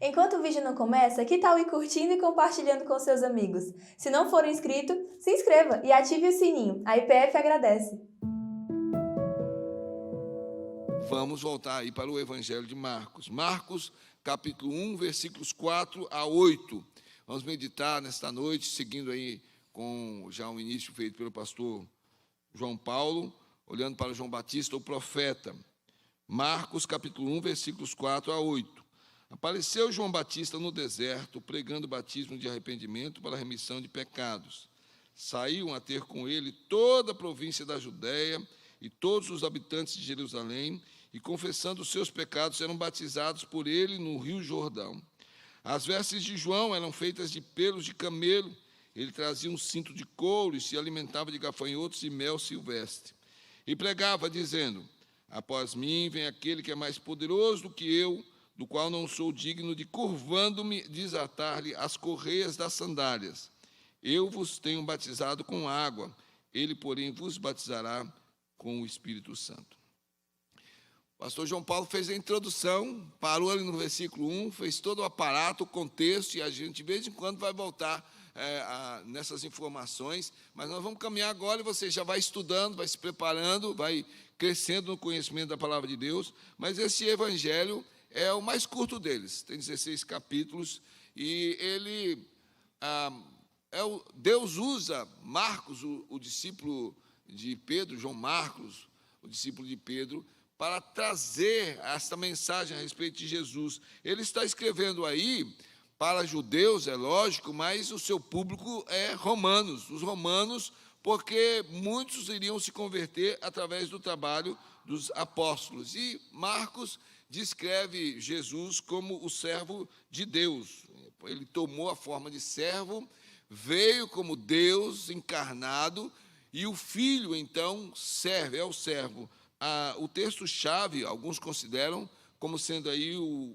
Enquanto o vídeo não começa, que tal ir curtindo e compartilhando com seus amigos? Se não for inscrito, se inscreva e ative o sininho. A IPF agradece. Vamos voltar aí para o Evangelho de Marcos. Marcos, capítulo 1, versículos 4 a 8. Vamos meditar nesta noite, seguindo aí com já um início feito pelo pastor João Paulo, olhando para João Batista, o profeta. Marcos, capítulo 1, versículos 4 a 8. Apareceu João Batista no deserto, pregando o batismo de arrependimento para a remissão de pecados. Saíam a ter com ele toda a província da Judéia e todos os habitantes de Jerusalém, e confessando os seus pecados, eram batizados por ele no rio Jordão. As vestes de João eram feitas de pelos de camelo, ele trazia um cinto de couro e se alimentava de gafanhotos e mel silvestre. E pregava, dizendo: após mim vem aquele que é mais poderoso do que eu, do qual não sou digno de, curvando-me, desatar-lhe as correias das sandálias. Eu vos tenho batizado com água, ele, porém, vos batizará com o Espírito Santo. O pastor João Paulo fez a introdução, parou ali no versículo 1, fez todo o aparato, o contexto, e a gente, de vez em quando, vai voltar nessas informações, mas nós vamos caminhar agora e você já vai estudando, vai se preparando, vai crescendo no conhecimento da palavra de Deus, mas esse evangelho é o mais curto deles, tem 16 capítulos, e ele, Deus usa Marcos, o discípulo de Pedro, João Marcos, o discípulo de Pedro, para trazer esta mensagem a respeito de Jesus. Ele está escrevendo aí para judeus, é lógico, mas o seu público é romanos, os romanos, porque muitos iriam se converter através do trabalho dos apóstolos. E Marcos descreve Jesus como o servo de Deus. Ele tomou a forma de servo, veio como Deus encarnado, e o Filho, então, serve, é o servo. O texto-chave, alguns consideram como sendo aí o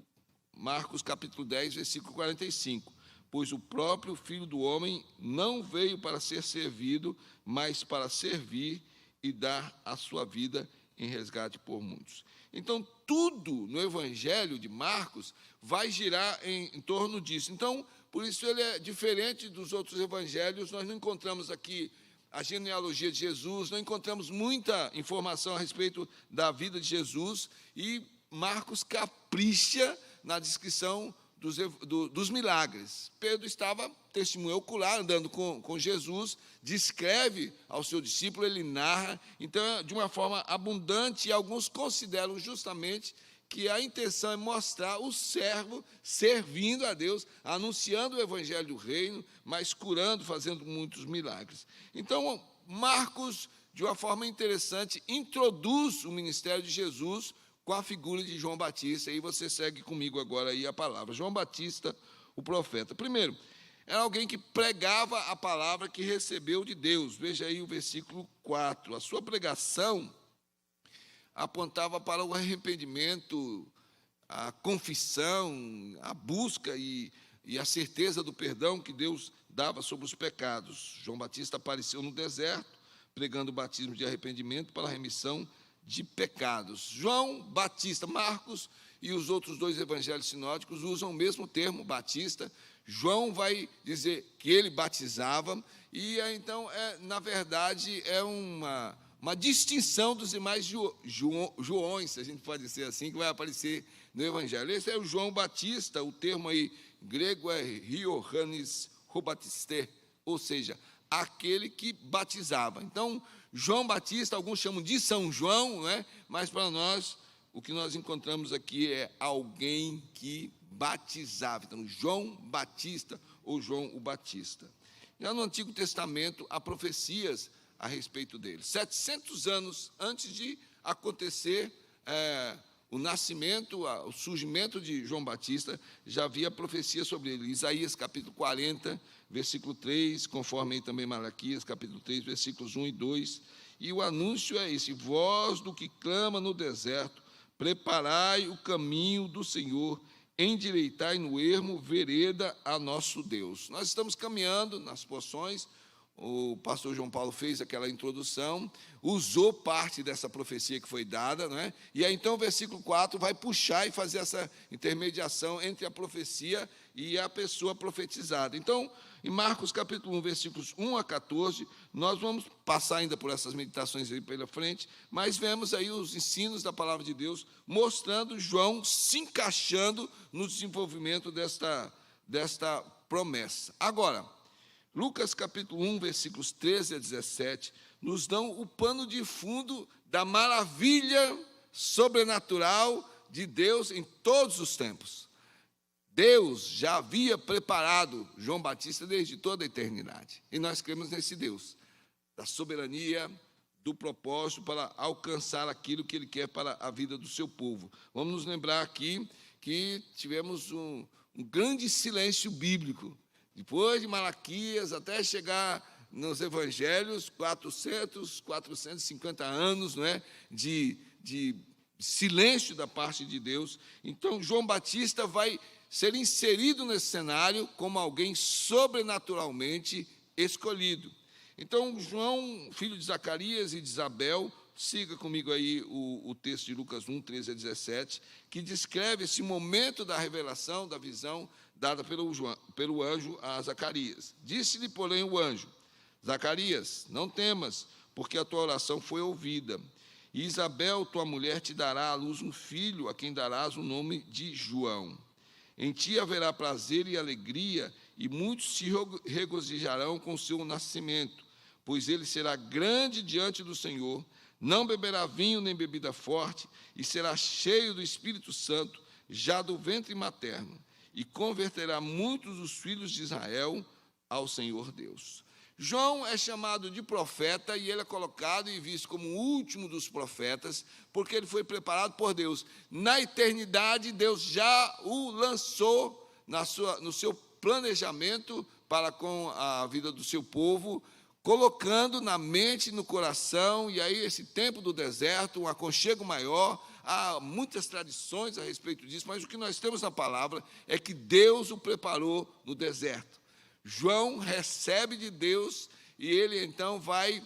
Marcos capítulo 10, versículo 45. Pois o próprio Filho do Homem não veio para ser servido, mas para servir e dar a sua vida em resgate por muitos. Então, tudo no Evangelho de Marcos vai girar em torno disso. Então, por isso ele é diferente dos outros evangelhos. Nós não encontramos aqui a genealogia de Jesus, não encontramos muita informação a respeito da vida de Jesus, e Marcos capricha na descrição dos milagres. Pedro estava testemunho ocular, andando com Jesus, descreve ao seu discípulo, ele narra, então, de uma forma abundante, e alguns consideram justamente que a intenção é mostrar o servo servindo a Deus, anunciando o evangelho do reino, mas curando, fazendo muitos milagres. Então, Marcos, de uma forma interessante, introduz o ministério de Jesus com a figura de João Batista, e você segue comigo agora aí a palavra. João Batista, o profeta. Primeiro, era alguém que pregava a palavra que recebeu de Deus. Veja aí o versículo 4. A sua pregação apontava para o arrependimento, a confissão, a busca e a certeza do perdão que Deus dava sobre os pecados. João Batista apareceu no deserto, pregando o batismo de arrependimento para a remissão de pecados. João Batista, Marcos e os outros dois evangelhos sinóticos usam o mesmo termo, Batista. João vai dizer que ele batizava, e então, na verdade, é uma distinção dos demais Joões, se a gente pode dizer assim, que vai aparecer no Evangelho. Esse é o João Batista, o termo aí grego é Ioannis Robatiste, ou seja, aquele que batizava. Então, João Batista, alguns chamam de São João, não é? Mas para nós, o que nós encontramos aqui é alguém que batizava. Então, João Batista, ou João o Batista. Já no Antigo Testamento, há profecias a respeito dele. 700 anos antes de acontecer o nascimento, o surgimento de João Batista, já havia profecia sobre ele. Isaías, capítulo 40, versículo 3, conforme aí também Malaquias, capítulo 3, versículos 1 e 2. E o anúncio é esse: voz do que clama no deserto, preparai o caminho do Senhor, endireitai no ermo vereda a nosso Deus. Nós estamos caminhando nas porções, o pastor João Paulo fez aquela introdução, usou parte dessa profecia que foi dada, não é? E aí, então, o versículo 4 vai puxar e fazer essa intermediação entre a profecia e a pessoa profetizada. Então, em Marcos capítulo 1, versículos 1 a 14, nós vamos passar ainda por essas meditações aí pela frente, mas vemos aí os ensinos da palavra de Deus, mostrando João se encaixando no desenvolvimento desta promessa. Agora, Lucas capítulo 1, versículos 13 a 17, nos dão o pano de fundo da maravilha sobrenatural de Deus em todos os tempos. Deus já havia preparado João Batista desde toda a eternidade. E nós cremos nesse Deus, da soberania, do propósito para alcançar aquilo que Ele quer para a vida do seu povo. Vamos nos lembrar aqui que tivemos um grande silêncio bíblico. Depois de Malaquias, até chegar nos evangelhos, 450 anos, não é, de silêncio da parte de Deus. Então, João Batista vai ser inserido nesse cenário como alguém sobrenaturalmente escolhido. Então, João, filho de Zacarias e de Isabel, siga comigo aí o texto de Lucas 1, 13 a 17, que descreve esse momento da revelação, da visão, dada pelo anjo a Zacarias. Disse-lhe, porém, o anjo: Zacarias, não temas, porque a tua oração foi ouvida. E Isabel, tua mulher, te dará à luz um filho, a quem darás o nome de João. Em ti haverá prazer e alegria, e muitos se regozijarão com o seu nascimento, pois ele será grande diante do Senhor, não beberá vinho nem bebida forte, e será cheio do Espírito Santo, já do ventre materno, e converterá muitos dos filhos de Israel ao Senhor Deus. João é chamado de profeta, e ele é colocado e visto como o último dos profetas, porque ele foi preparado por Deus. Na eternidade, Deus já o lançou no seu planejamento para com a vida do seu povo, colocando na mente e no coração, e aí esse tempo do deserto, um aconchego maior. Há muitas tradições a respeito disso, mas o que nós temos na palavra é que Deus o preparou no deserto. João recebe de Deus e ele então vai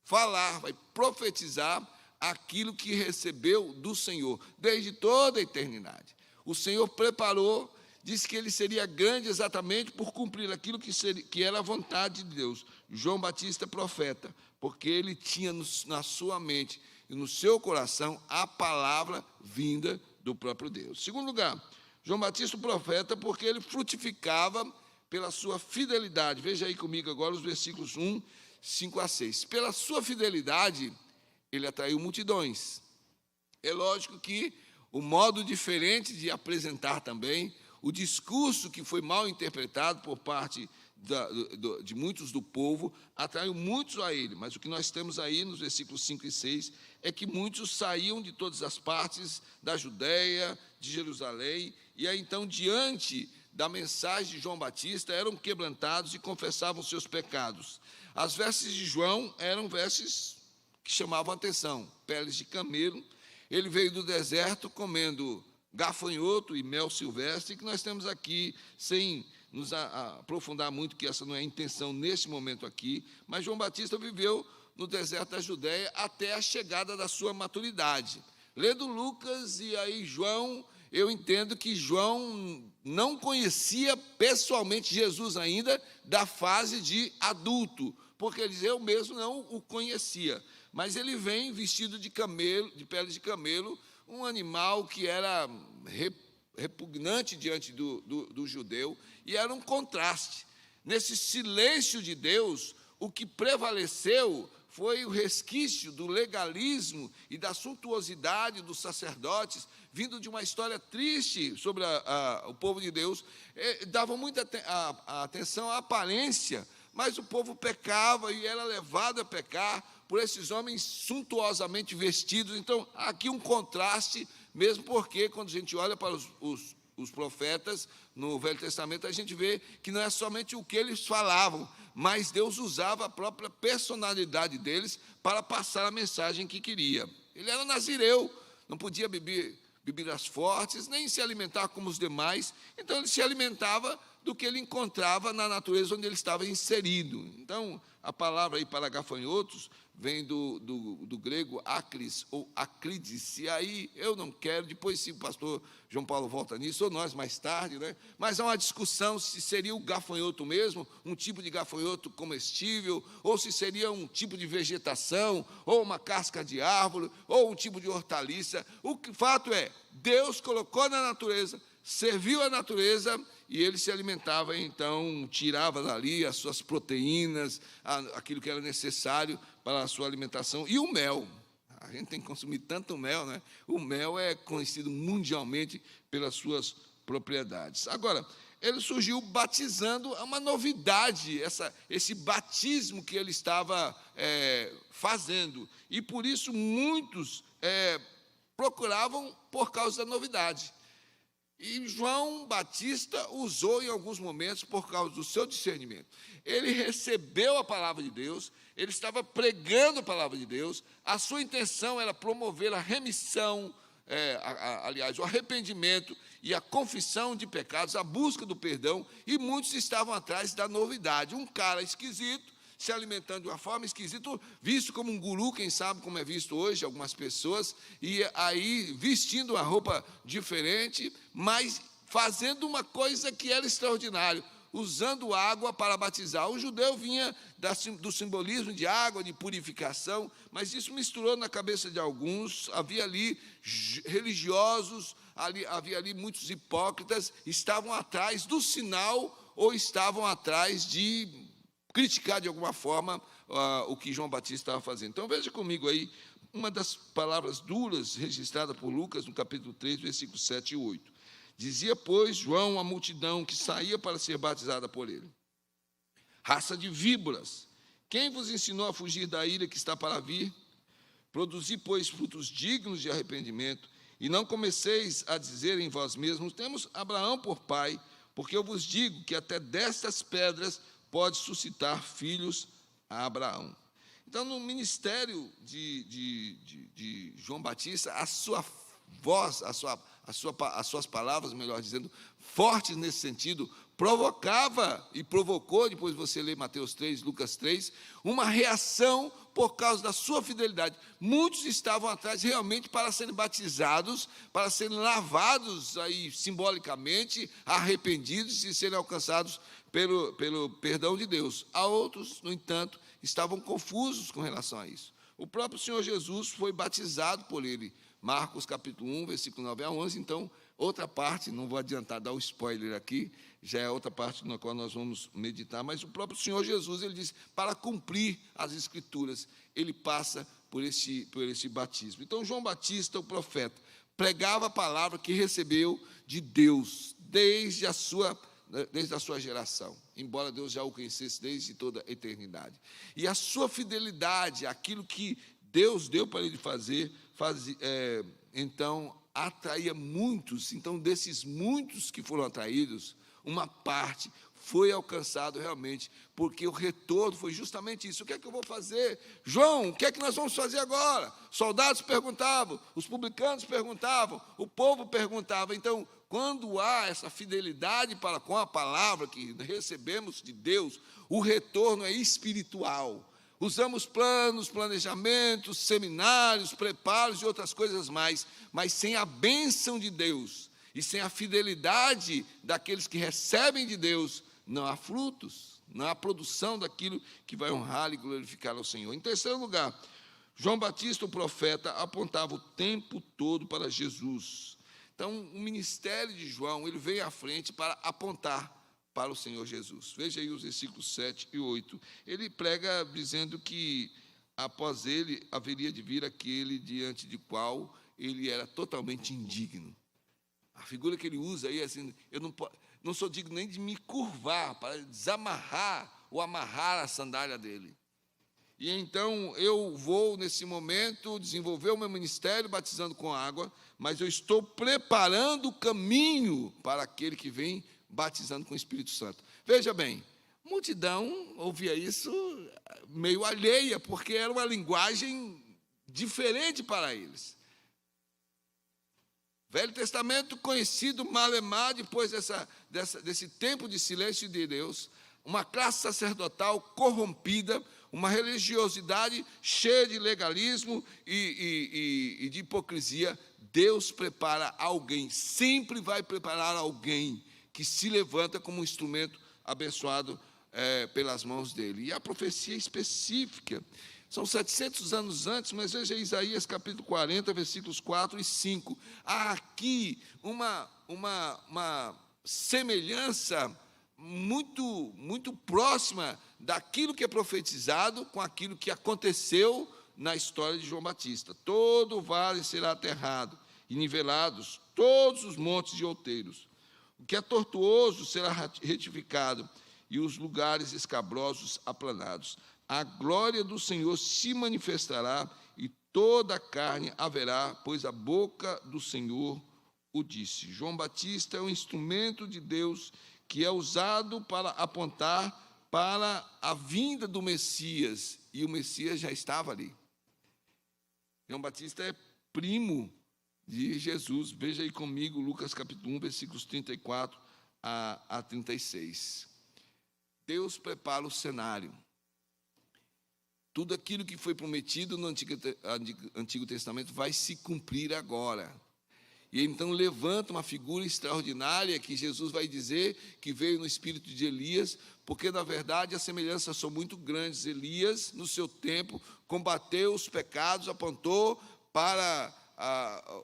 falar, vai profetizar aquilo que recebeu do Senhor, desde toda a eternidade. O Senhor preparou, disse que ele seria grande exatamente por cumprir aquilo que era a vontade de Deus. João Batista, profeta, porque ele tinha na sua mente e no seu coração a palavra vinda do próprio Deus. Segundo lugar, João Batista, profeta, porque ele frutificava pela sua fidelidade. Veja aí comigo agora os versículos 1, 5 a 6. Pela sua fidelidade, ele atraiu multidões. É lógico que o modo diferente de apresentar também, o discurso que foi mal interpretado por parte de muitos do povo, atraiu muitos a ele. Mas o que nós temos aí nos versículos 5 e 6 é que muitos saíam de todas as partes da Judéia, de Jerusalém, e aí então, diante da mensagem de João Batista, eram quebrantados e confessavam seus pecados. As vestes de João eram vestes que chamavam a atenção, peles de camelo. Ele veio do deserto comendo gafanhoto e mel silvestre, que nós temos aqui, sem nos aprofundar muito, que essa não é a intenção nesse momento aqui, mas João Batista viveu no deserto da Judéia até a chegada da sua maturidade. Lendo Lucas e aí João, eu entendo que João não conhecia pessoalmente Jesus ainda da fase de adulto, porque ele diz, eu mesmo não o conhecia. Mas ele vem vestido de camelo, de pele de camelo, um animal que era repugnante diante do judeu, e era um contraste. Nesse silêncio de Deus, o que prevaleceu foi o resquício do legalismo e da suntuosidade dos sacerdotes, vindo de uma história triste sobre o povo de Deus. Dava muita atenção à aparência, mas o povo pecava e era levado a pecar por esses homens suntuosamente vestidos. Então, há aqui um contraste, mesmo porque, quando a gente olha para os profetas no Velho Testamento, a gente vê que não é somente o que eles falavam, mas Deus usava a própria personalidade deles para passar a mensagem que queria. Ele era nazireu, não podia beber bebidas fortes, nem se alimentar como os demais, então ele se alimentava do que ele encontrava na natureza onde ele estava inserido. Então, a palavra aí para gafanhotos vem do grego acris ou acrides, e aí eu não quero, depois se o pastor João Paulo volta nisso, ou nós mais tarde, né? Mas há uma discussão se seria o gafanhoto mesmo, um tipo de gafanhoto comestível, ou se seria um tipo de vegetação, ou uma casca de árvore, ou um tipo de hortaliça. O fato é, Deus colocou na natureza, serviu a natureza, e ele se alimentava, então tirava dali as suas proteínas, aquilo que era necessário para a sua alimentação. E o mel, a gente tem que consumir tanto mel, né? O mel é conhecido mundialmente pelas suas propriedades. Agora, ele surgiu batizando, uma novidade, esse batismo que ele estava fazendo. E por isso muitos procuravam por causa da novidade. E João Batista usou em alguns momentos por causa do seu discernimento. Ele recebeu a palavra de Deus, ele estava pregando a palavra de Deus, a sua intenção era promover a remissão, aliás, o arrependimento e a confissão de pecados, a busca do perdão, e muitos estavam atrás da novidade. Um cara esquisito, se alimentando de uma forma esquisita, visto como um guru, quem sabe como é visto hoje, algumas pessoas, e aí vestindo uma roupa diferente, mas fazendo uma coisa que era extraordinária, usando água para batizar. O judeu vinha do simbolismo de água, de purificação, mas isso misturou na cabeça de alguns. Havia ali religiosos, havia ali muitos hipócritas, estavam atrás do sinal ou estavam atrás de criticar de alguma forma o que João Batista estava fazendo. Então, veja comigo aí uma das palavras duras registrada por Lucas, no capítulo 3, versículos 7 e 8. Dizia, pois, João à multidão que saía para ser batizada por ele: raça de víboras, quem vos ensinou a fugir da ira que está para vir? Produzi, pois, frutos dignos de arrependimento, e não comeceis a dizer em vós mesmos, temos Abraão por pai, porque eu vos digo que até destas pedras pode suscitar filhos a Abraão. Então, no ministério de João Batista, a sua voz, as suas palavras, melhor dizendo, fortes nesse sentido, provocava e provocou, depois você lê Mateus 3, Lucas 3, uma reação por causa da sua fidelidade. Muitos estavam atrás realmente para serem batizados, para serem lavados aí simbolicamente, arrependidos e serem alcançados pelo perdão de Deus. Há outros, no entanto, estavam confusos com relação a isso. O próprio Senhor Jesus foi batizado por ele. Marcos capítulo 1, versículo 9 a 11, então, outra parte, não vou adiantar, dar o spoiler aqui, já é outra parte na qual nós vamos meditar, mas o próprio Senhor Jesus, ele diz, para cumprir as Escrituras, ele passa por esse batismo. Então, João Batista, o profeta, pregava a palavra que recebeu de Deus, desde a sua geração, embora Deus já o conhecesse desde toda a eternidade. E a sua fidelidade, aquilo que Deus deu para ele fazer, então, atraía muitos. Então, desses muitos que foram atraídos, uma parte foi alcançado realmente, porque o retorno foi justamente isso. O que é que eu vou fazer? João, o que é que nós vamos fazer agora? Soldados perguntavam, os publicanos perguntavam, o povo perguntava. Então, quando há essa fidelidade para com a palavra que recebemos de Deus, o retorno é espiritual. Usamos planos, planejamentos, seminários, preparos e outras coisas mais, mas sem a bênção de Deus e sem a fidelidade daqueles que recebem de Deus, não há frutos, não há produção daquilo que vai honrar e glorificar ao Senhor. Em terceiro lugar, João Batista, o profeta, apontava o tempo todo para Jesus. Então, o ministério de João, ele vem à frente para apontar para o Senhor Jesus. Veja aí os versículos 7 e 8. Ele prega dizendo que após ele haveria de vir aquele diante de qual ele era totalmente indigno. A figura que ele usa aí é assim, eu não sou digno nem de me curvar para desamarrar ou amarrar a sandália dele. E então eu vou, nesse momento, desenvolver o meu ministério batizando com água, mas eu estou preparando o caminho para aquele que vem batizando com o Espírito Santo. Veja bem, a multidão ouvia isso meio alheia, porque era uma linguagem diferente para eles. Velho Testamento conhecido malemar depois desse tempo de silêncio de Deus, uma classe sacerdotal corrompida, uma religiosidade cheia de legalismo e de hipocrisia. Deus prepara alguém, sempre vai preparar alguém que se levanta como um instrumento abençoado pelas mãos dele. E a profecia específica, são 700 anos antes, mas veja Isaías capítulo 40, versículos 4 e 5. Há aqui uma semelhança muito próxima daquilo que é profetizado com aquilo que aconteceu na história de João Batista. Todo o vale será aterrado, e nivelados todos os montes e outeiros. O que é tortuoso será retificado, e os lugares escabrosos aplanados. A glória do Senhor se manifestará, e toda a carne haverá, pois a boca do Senhor o disse. João Batista é um instrumento de Deus que é usado para apontar para a vinda do Messias, e o Messias já estava ali. João Batista é primo de Jesus. Veja aí comigo Lucas capítulo 1, versículos 34 a 36. Deus prepara o cenário. Tudo aquilo que foi prometido no Antigo Testamento vai se cumprir agora. E então levanta uma figura extraordinária que Jesus vai dizer que veio no espírito de Elias, porque, na verdade, as semelhanças são muito grandes. Elias, no seu tempo, combateu os pecados, apontou para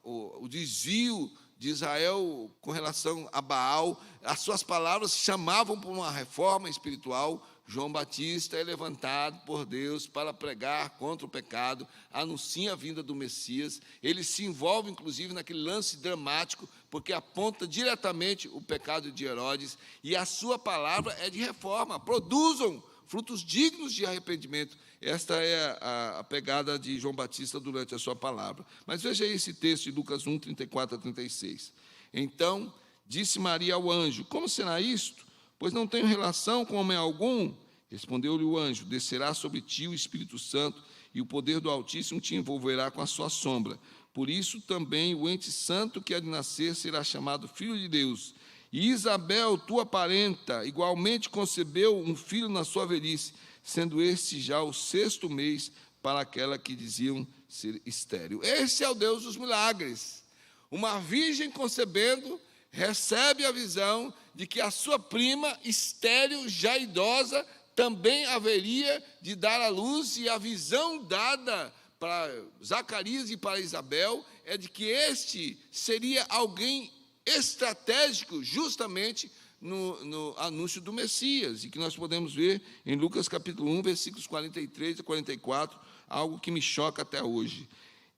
o desvio de Israel com relação a Baal. As suas palavras chamavam para uma reforma espiritual. João Batista é levantado por Deus para pregar contra o pecado, anuncia a vinda do Messias. Ele se envolve, inclusive, naquele lance dramático, porque aponta diretamente o pecado de Herodes, e a sua palavra é de reforma. Produzam frutos dignos de arrependimento. Esta é a pegada de João Batista durante a sua palavra. Mas veja aí esse texto de Lucas 1, 34 a 36. Então, disse Maria ao anjo: como será isto? Pois não tenho relação com homem algum. Respondeu-lhe o anjo: descerá sobre ti o Espírito Santo, e o poder do Altíssimo te envolverá com a sua sombra. Por isso também o ente santo que há de nascer será chamado Filho de Deus. E Isabel, tua parenta, igualmente concebeu um filho na sua velhice, sendo este já o 6º mês para aquela que diziam ser estéril. Esse é o Deus dos milagres. Uma virgem concebendo recebe a visão de que a sua prima, estéril, já idosa, também haveria de dar à luz, e a visão dada para Zacarias e para Isabel é de que este seria alguém estratégico justamente no anúncio do Messias, e que nós podemos ver em Lucas capítulo 1, versículos 43 a 44, algo que me choca até hoje.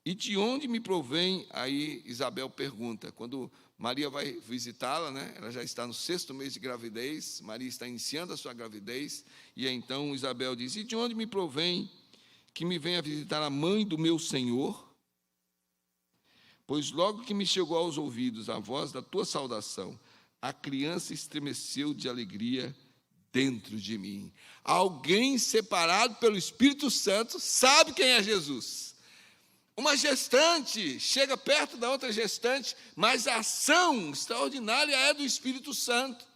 E de onde me provém, aí Isabel pergunta, quando Maria vai visitá-la, né? Ela já está no 6º mês de gravidez, Maria está iniciando a sua gravidez, e então Isabel diz: e de onde me provém que me venha visitar a mãe do meu Senhor? Pois logo que me chegou aos ouvidos a voz da tua saudação, a criança estremeceu de alegria dentro de mim. Alguém separado pelo Espírito Santo sabe quem é Jesus. Uma gestante chega perto da outra gestante, mas a ação extraordinária é do Espírito Santo.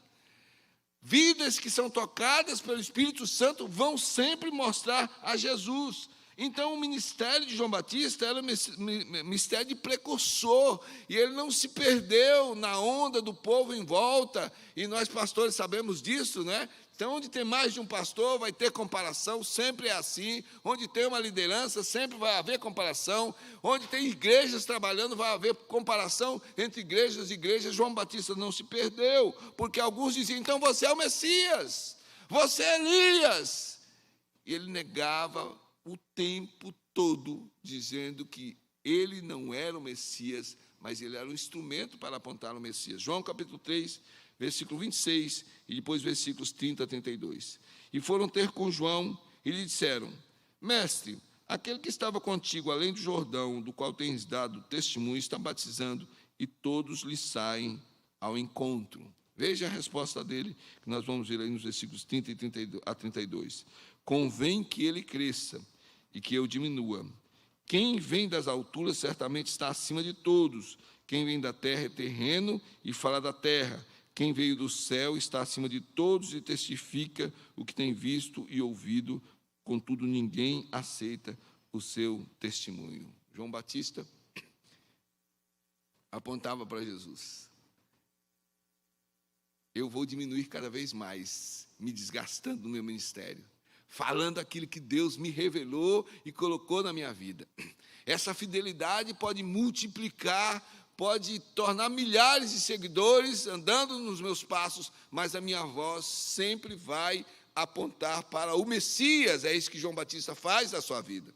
Vidas que são tocadas pelo Espírito Santo vão sempre mostrar a Jesus. Então, o ministério de João Batista era um ministério de precursor, e ele não se perdeu na onda do povo em volta, e nós pastores sabemos disso, né? Então, onde tem mais de um pastor, vai ter comparação, sempre é assim. Onde tem uma liderança, sempre vai haver comparação. Onde tem igrejas trabalhando, vai haver comparação entre igrejas e igrejas. João Batista não se perdeu, porque alguns diziam: então você é o Messias, você é Elias. E ele negava o tempo todo, dizendo que ele não era o Messias, mas ele era um instrumento para apontar o Messias. João capítulo 3, versículo 26, e depois versículos 30 a 32. E foram ter com João e lhe disseram: mestre, aquele que estava contigo além do Jordão, do qual tens dado testemunho, está batizando, e todos lhe saem ao encontro. Veja a resposta dele, que nós vamos ver aí nos versículos 30 a 32. Convém que ele cresça e que eu diminua. Quem vem das alturas certamente está acima de todos. Quem vem da terra é terreno e fala da terra. Quem veio do céu está acima de todos e testifica o que tem visto e ouvido. Contudo, ninguém aceita o seu testemunho. João Batista apontava para Jesus: eu vou diminuir cada vez mais, me desgastando no meu ministério, falando aquilo que Deus me revelou e colocou na minha vida. Essa fidelidade pode multiplicar, pode tornar milhares de seguidores andando nos meus passos, mas a minha voz sempre vai apontar para o Messias. É isso que João Batista faz na sua vida.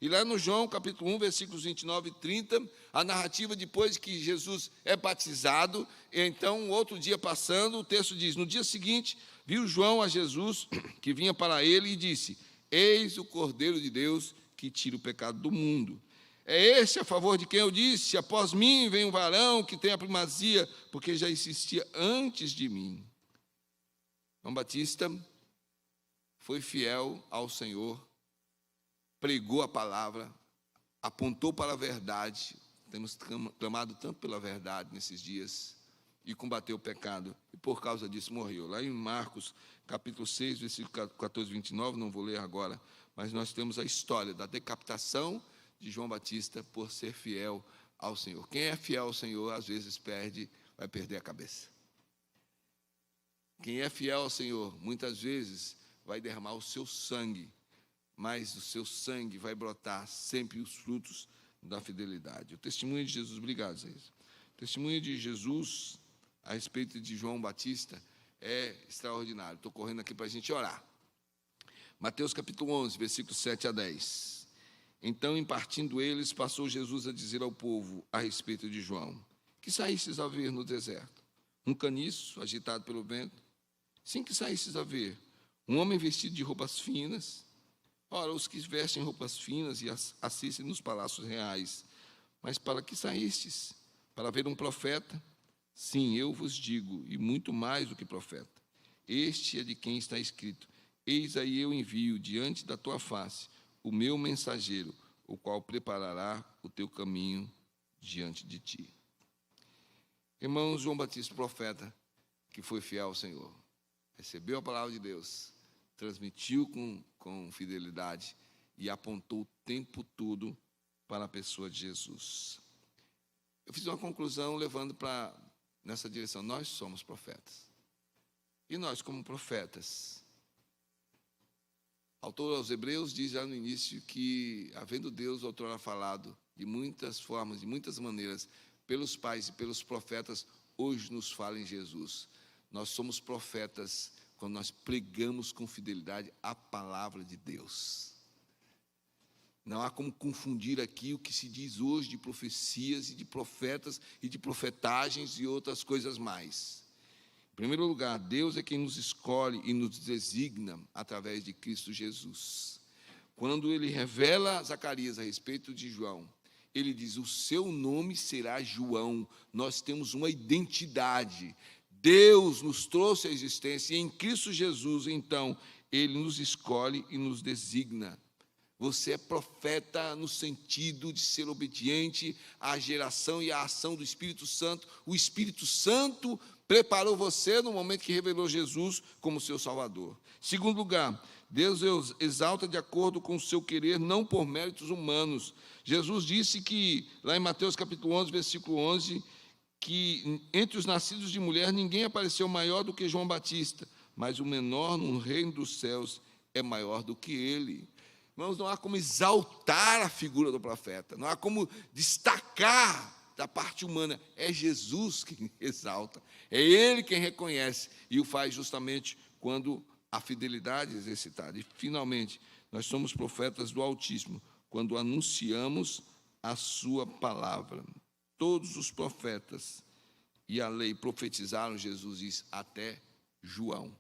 E lá no João, capítulo 1, versículos 29 e 30, a narrativa depois que Jesus é batizado, então, outro dia passando, o texto diz: no dia seguinte, viu João a Jesus, que vinha para ele, e disse: eis o Cordeiro de Deus que tira o pecado do mundo. É esse a favor de quem eu disse: após mim vem um varão que tem a primazia, porque já existia antes de mim. João Batista foi fiel ao Senhor, pregou a palavra, apontou para a verdade. Temos clamado tanto pela verdade nesses dias, e combateu o pecado, e por causa disso morreu. Lá em Marcos, capítulo 6, versículo 14, 29, não vou ler agora, mas nós temos a história da decapitação de João Batista por ser fiel ao Senhor. Quem é fiel ao Senhor, às vezes vai perder a cabeça. Quem é fiel ao Senhor, muitas vezes vai derramar o seu sangue, mas do seu sangue vai brotar sempre os frutos da fidelidade. O testemunho de Jesus, obrigado, Zé. O testemunho de Jesus a respeito de João Batista é extraordinário. Estou correndo aqui para a gente orar. Mateus capítulo 11, versículos 7 a 10. Então, em partindo eles, passou Jesus a dizer ao povo a respeito de João: que saístes a ver no deserto? Um caniço agitado pelo vento? Sim, que saístes a ver um homem vestido de roupas finas? Ora, os que vestem roupas finas e assistem nos palácios reais. Mas para que saístes? Para ver um profeta? Sim, eu vos digo, e muito mais do que profeta. Este é de quem está escrito: eis aí eu envio diante da tua face o meu mensageiro, o qual preparará o teu caminho diante de ti. Irmãos, João Batista, profeta, que foi fiel ao Senhor, recebeu a palavra de Deus, transmitiu com fidelidade e apontou o tempo todo para a pessoa de Jesus. Eu fiz uma conclusão levando nessa direção. Nós somos profetas. E nós, como profetas, o autor aos Hebreus diz já no início que, havendo Deus outrora falado de muitas formas, de muitas maneiras, pelos pais e pelos profetas, hoje nos fala em Jesus. Nós somos profetas quando nós pregamos com fidelidade a palavra de Deus. Não há como confundir aqui o que se diz hoje de profecias e de profetas e de profetagens e outras coisas mais. Em primeiro lugar, Deus é quem nos escolhe e nos designa através de Cristo Jesus. Quando ele revela a Zacarias a respeito de João, ele diz: o seu nome será João. Nós temos uma identidade. Deus nos trouxe à existência e em Cristo Jesus, então, ele nos escolhe e nos designa. Você é profeta no sentido de ser obediente à geração e à ação do Espírito Santo. O Espírito Santo preparou você no momento que revelou Jesus como seu Salvador. Segundo lugar, Deus exalta de acordo com o seu querer, não por méritos humanos. Jesus disse que, lá em Mateus capítulo 11, versículo 11, que entre os nascidos de mulher ninguém apareceu maior do que João Batista, mas o menor no reino dos céus é maior do que ele. Irmãos, não há como exaltar a figura do profeta, não há como destacar da parte humana. É Jesus quem exalta, é Ele quem reconhece, e o faz justamente quando a fidelidade é exercitada. E, finalmente, nós somos profetas do Altíssimo, quando anunciamos a sua palavra. Todos os profetas e a lei profetizaram, Jesus diz, até João.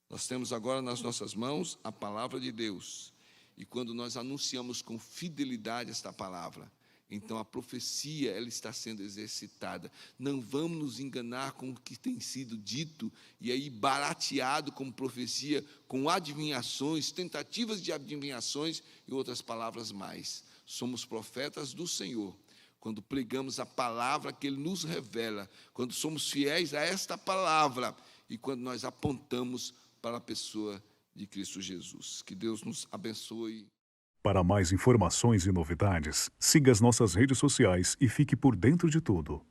Nós temos agora nas nossas mãos a palavra de Deus. E quando nós anunciamos com fidelidade esta palavra, então a profecia ela está sendo exercitada. Não vamos nos enganar com o que tem sido dito e aí barateado como profecia, com adivinhações, tentativas de adivinhações e outras palavras mais. Somos profetas do Senhor. quando pregamos a palavra que Ele nos revela, quando somos fiéis a esta palavra e quando nós apontamos para a pessoa de Cristo Jesus. Que Deus nos abençoe. Para mais informações e novidades, siga as nossas redes sociais e fique por dentro de tudo.